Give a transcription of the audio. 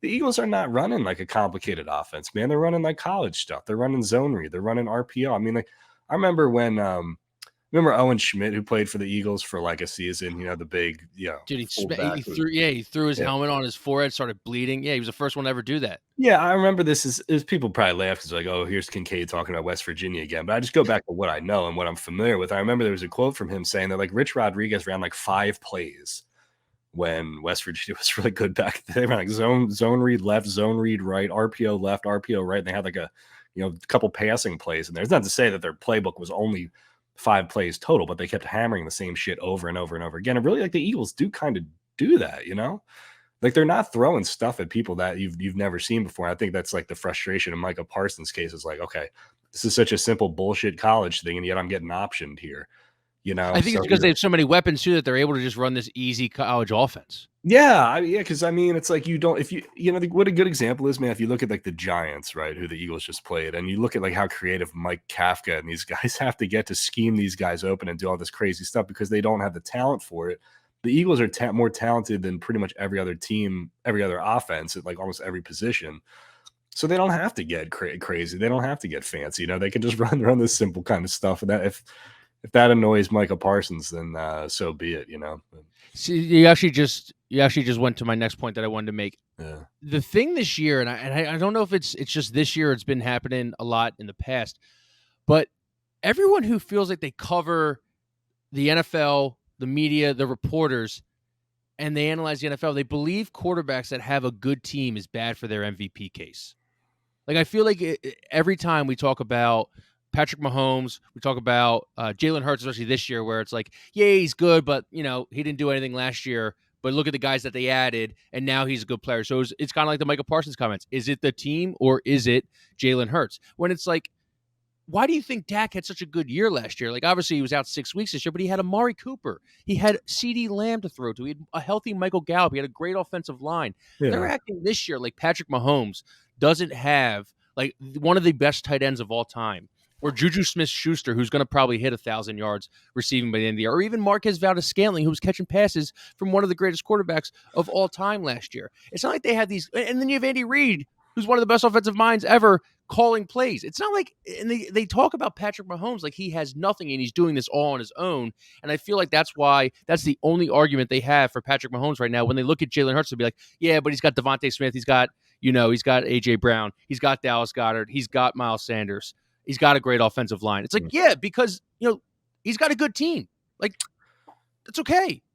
the Eagles are not running like a complicated offense, man. They're running like college stuff. They're running zone read. They're running RPO. I mean, like I remember when remember Owen Schmidt who played for the Eagles for like a season, the big, Dude, fullback. he threw his Yeah. helmet on his forehead, started bleeding. Yeah, he was the first one to ever do that. Yeah, I remember this is people probably laugh because like, oh, here's Kincaid talking about West Virginia again. But I just go back to what I know and what I'm familiar with. I remember there was a quote from him saying that like Rich Rodriguez ran like 5 plays when West Virginia was really good back then. They ran like zone read left, zone read right, RPO left, RPO right. And they had like a couple passing plays. And there's not to say that their playbook was only 5 plays total, but they kept hammering the same shit over and over and over again. And really, like the Eagles do kind of do that, Like they're not throwing stuff at people that you've never seen before. I think that's like the frustration in Micah Parsons' case is like, okay, this is such a simple bullshit college thing, and yet I'm getting optioned here. I think So it's because they have so many weapons too that they're able to just run this easy college offense. yeah, because I mean, it's like you don't if what a good example is, man. If you look at like the Giants, right, who the Eagles just played, and you look at like how creative Mike Kafka and these guys have to get to scheme these guys open and do all this crazy stuff because they don't have the talent for it. The Eagles are more talented than pretty much every other team, every other offense at like almost every position. So they don't have to get crazy. They don't have to get fancy. They can just run this simple kind of stuff. And that if that annoys Micah Parsons, then so be it. See, you actually just went to my next point that I wanted to make. Yeah. The thing this year, and I don't know if it's just this year. It's been happening a lot in the past, but everyone who feels like they cover the NFL, the media, the reporters, and they analyze the NFL, they believe quarterbacks that have a good team is bad for their MVP case. Like I feel like every time we talk about Patrick Mahomes, we talk about Jalen Hurts, especially this year, where it's like, yeah, he's good, but he didn't do anything last year. But look at the guys that they added, and now he's a good player. So it's kind of like the Micah Parsons comments: is it the team or is it Jalen Hurts? When it's like, why do you think Dak had such a good year last year? Like, obviously, he was out 6 weeks this year, but he had Amari Cooper. He had CeeDee Lamb to throw to. He had a healthy Michael Gallup. He had a great offensive line. Yeah. They're acting this year like Patrick Mahomes doesn't have like one of the best tight ends of all time, or Juju Smith-Schuster, who's going to probably hit 1,000 yards receiving by the end of the year, or even Marquez Valdes-Scantling, who was catching passes from one of the greatest quarterbacks of all time last year. It's not like they had these. And then you have Andy Reid, who's one of the best offensive minds ever, calling plays. It's not like, and they talk about Patrick Mahomes like he has nothing and he's doing this all on his own. And I feel like that's the only argument they have for Patrick Mahomes right now. When they look at Jalen Hurts, they'll be like, yeah, but he's got Devontae Smith. He's got AJ Brown. He's got Dallas Goedert. He's got Miles Sanders. He's got a great offensive line. It's like, yeah, because, he's got a good team. Like, that's okay.